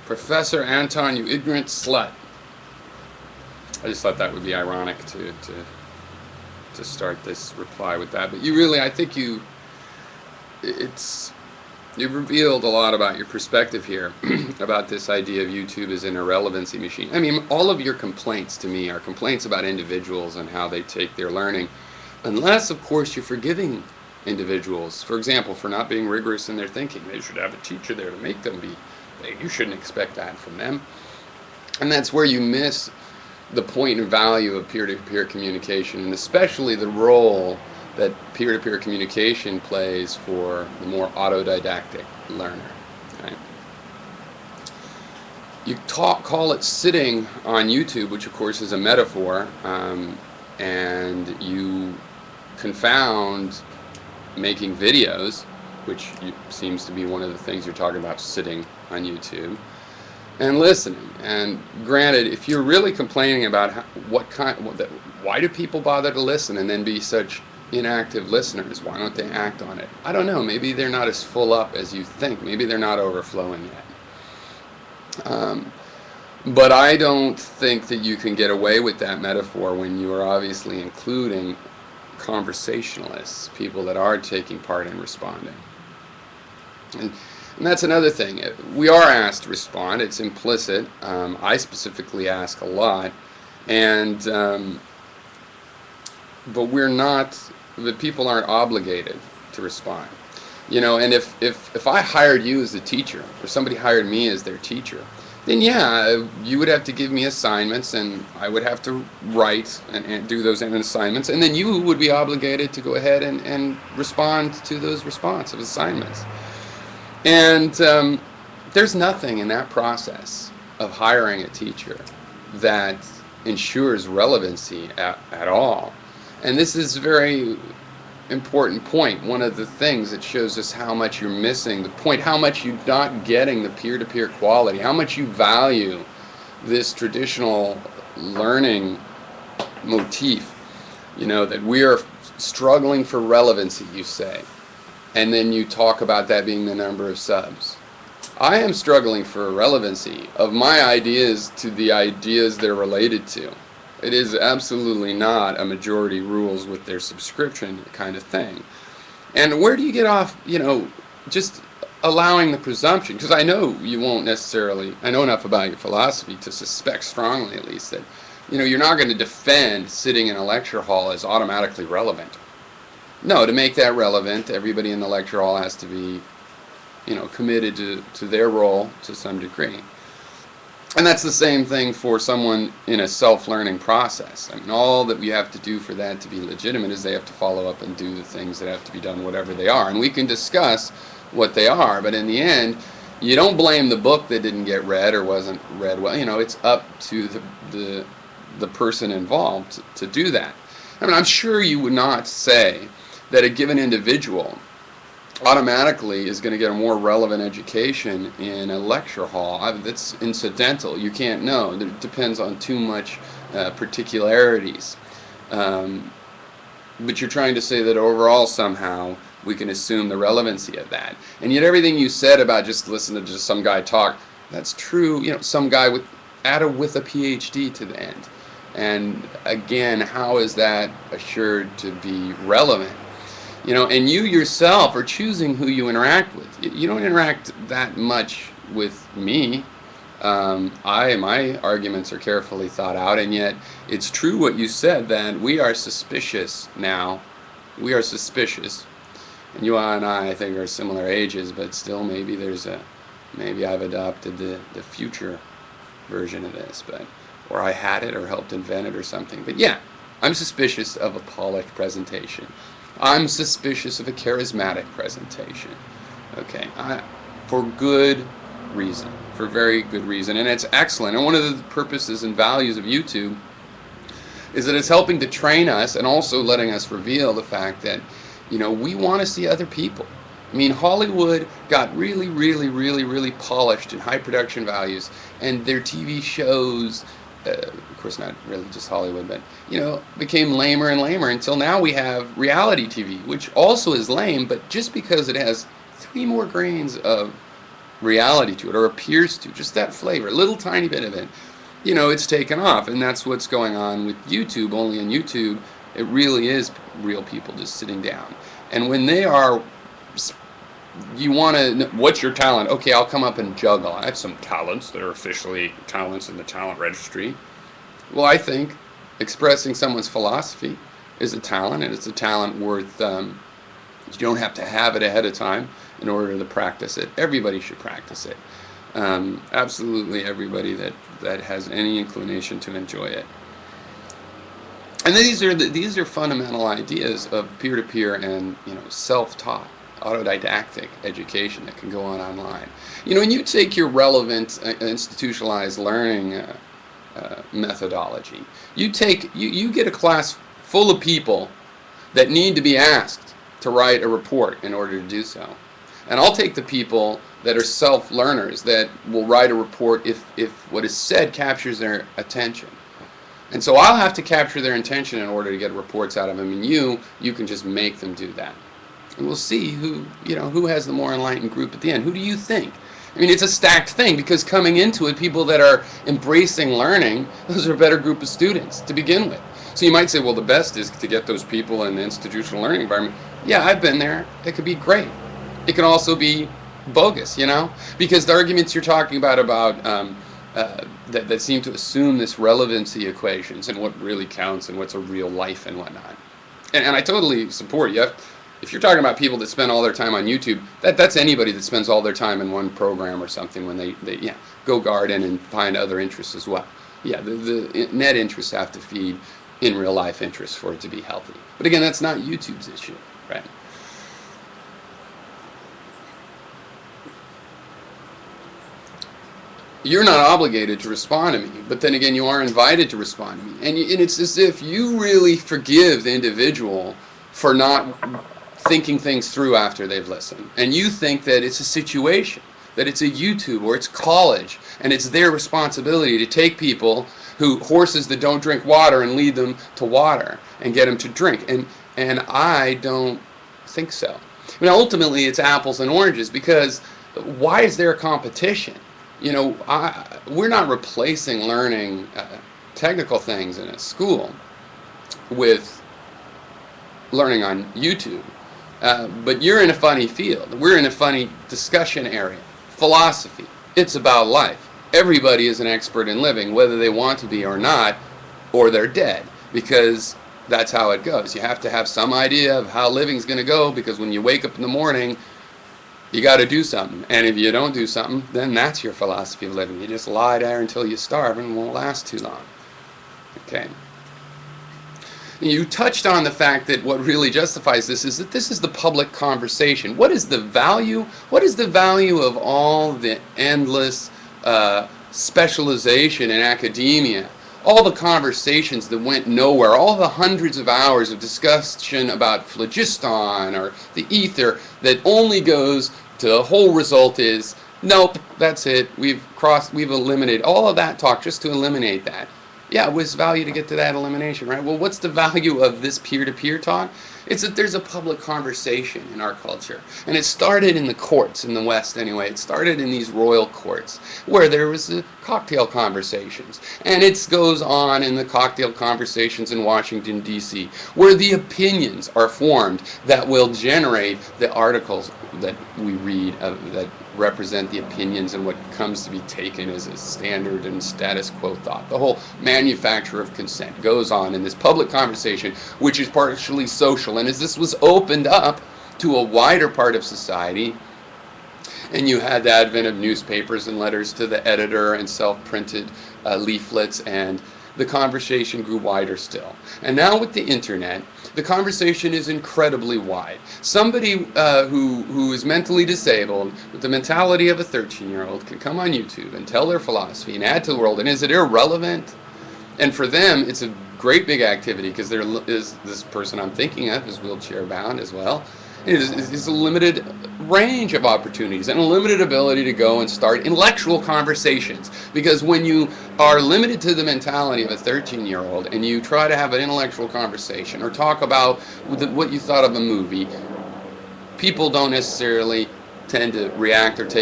Professor Anton, you ignorant slut. I just thought that would be ironic to start this reply with that. But you really, I think you've revealed a lot about your perspective here, about this idea of YouTube as an irrelevancy machine. I mean, all of your complaints to me are complaints about individuals and how they take their learning, unless, of course, you're forgiving individuals, for example, for not being rigorous in their thinking. They should have a teacher there to make them be. You shouldn't expect that from them. And that's where you miss the point and value of peer-to-peer communication, and especially the role that peer-to-peer communication plays for the more autodidactic learner. Right? You call it sitting on YouTube, which of course is a metaphor, and you confound making videos, which seems to be one of the things you're talking about, sitting on YouTube, and listening. And granted, if you're really complaining about why do people bother to listen and then be such inactive listeners, why don't they act on it? I don't know, maybe they're not as full up as you think, maybe they're not overflowing yet. But I don't think that you can get away with that metaphor when you are obviously including conversationalists, people that are taking part in responding. And that's another thing. We are asked to respond. It's implicit. I specifically ask a lot, and but we're not. The people aren't obligated to respond. You know, and if I hired you as a teacher, or somebody hired me as their teacher, then yeah, you would have to give me assignments, and I would have to write and do those assignments, and then you would be obligated to go ahead and respond to those responsive assignments. And there's nothing in that process of hiring a teacher that ensures relevancy at all. And this is a very important point. One of the things that shows us how much you're missing the point, how much you're not getting the peer-to-peer quality, how much you value this traditional learning motif. You know, that we are struggling for relevancy, you say. And then you talk about that being the number of subs. I am struggling for relevancy of my ideas to the ideas they're related to. It is absolutely not a majority rules with their subscription kind of thing. And where do you get off, you know, just allowing the presumption? Because I know you won't necessarily, I know enough about your philosophy to suspect strongly at least that, you know, you're not going to defend sitting in a lecture hall as automatically relevant. No, to make that relevant, everybody in the lecture hall has to be, you know, committed to their role to some degree. And that's the same thing for someone in a self-learning process. I mean, all that we have to do for that to be legitimate is they have to follow up and do the things that have to be done, whatever they are. And we can discuss what they are, but in the end, you don't blame the book that didn't get read or wasn't read well. You know, it's up to the person involved to do that. I mean, I'm sure you would not say that a given individual automatically is going to get a more relevant education in a lecture hall. That's incidental. You can't know. It depends on too much particularities. But you're trying to say that overall somehow we can assume the relevancy of that. And yet everything you said about just listen to just some guy talk, that's true. You know, some guy with a PhD to the end. And again, how is that assured to be relevant? You know, and you yourself are choosing who you interact with. You don't interact that much with me. My arguments are carefully thought out, and yet it's true what you said that we are suspicious now. We are suspicious. And you and I think, are similar ages, but still maybe maybe I've adopted the future version of this, or I had it or helped invent it or something. But yeah, I'm suspicious of a polished presentation. I'm suspicious of a charismatic presentation. Okay, for good reason, for very good reason, and it's excellent. And one of the purposes and values of YouTube is that it's helping to train us and also letting us reveal the fact that, you know, we want to see other people. I mean, Hollywood got really, really, really, really polished in high production values, and their TV shows, of course not really just Hollywood, but, you know, became lamer and lamer until now we have reality TV, which also is lame, but just because it has 3 more grains of reality to it, or appears to, just that flavor, a little tiny bit of it, it's taken off. And that's what's going on with YouTube. Only on YouTube, it really is real people just sitting down. And when they are, you want to, what's your talent? Okay, I'll come up and juggle. I have some talents that are officially talents in the talent registry. Well, I think expressing someone's philosophy is a talent, and it's a talent worth, you don't have to have it ahead of time in order to practice it. Everybody should practice it. Absolutely everybody that has any inclination to enjoy it. And these are fundamental ideas of peer-to-peer and self-taught, autodidactic education that can go on online. When you take your relevant institutionalized learning methodology, you get a class full of people that need to be asked to write a report in order to do so. And I'll take the people that are self-learners that will write a report if what is said captures their attention. And so I'll have to capture their attention in order to get reports out of them. And you can just make them do that. And we'll see who has the more enlightened group at the end. Who do you think? I mean, it's a stacked thing, because coming into it, people that are embracing learning, those are a better group of students to begin with. So you might say, well, the best is to get those people in the institutional learning environment. Yeah, I've been there. It could be great. It can also be bogus, because the arguments you're talking about that seem to assume this relevancy equations and what really counts and what's a real life and whatnot. And I totally support you. If you're talking about people that spend all their time on YouTube, that's anybody that spends all their time in one program or something when they go garden and find other interests as well. Yeah, the net interests have to feed in real life interests for it to be healthy. But again, that's not YouTube's issue, right? You're not obligated to respond to me, but then again, you are invited to respond to me. And it's as if you really forgive the individual for not thinking things through after they've listened. And you think that it's a situation, that it's a YouTube or it's college, and it's their responsibility to take people horses that don't drink water and lead them to water and get them to drink. And I don't think so. I mean, ultimately, it's apples and oranges, because why is there a competition? We're not replacing learning technical things in a school with learning on YouTube. But you're in a funny field. We're in a funny discussion area. Philosophy. It's about life. Everybody is an expert in living, whether they want to be or not, or they're dead, because that's how it goes. You have to have some idea of how living's going to go, because when you wake up in the morning, you got to do something. And if you don't do something, then that's your philosophy of living. You just lie there until you starve, and it won't last too long. Okay. You touched on the fact that what really justifies this is that this is the public conversation. What is the value? What is the value of all the endless specialization in academia? All the conversations that went nowhere, all the hundreds of hours of discussion about phlogiston or the ether that only goes to the whole result is, nope, that's it, we've eliminated all of that talk just to eliminate that. Yeah, it was value to get to that elimination, right? Well, what's the value of this peer-to-peer talk? It's that there's a public conversation in our culture. And it started in the courts, in the West anyway. It started in these royal courts, where there was cocktail conversations. And it goes on in the cocktail conversations in Washington, D.C., where the opinions are formed that will generate the articles that we read that represent the opinions and what comes to be taken as a standard and status quo thought. The whole manufacture of consent goes on in this public conversation, which is partially social. And as this was opened up to a wider part of society, and you had the advent of newspapers and letters to the editor and self-printed leaflets, and the conversation grew wider still. And now with the internet, the conversation is incredibly wide. Somebody who is mentally disabled, with the mentality of a 13-year-old, can come on YouTube and tell their philosophy and add to the world. And is it irrelevant? And for them, it's a great big activity, because there is this person I'm thinking of is wheelchair bound as well. It is a limited range of opportunities and a limited ability to go and start intellectual conversations. Because when you are limited to the mentality of a 13-year-old and you try to have an intellectual conversation or talk about what you thought of a movie, people don't necessarily tend to react or take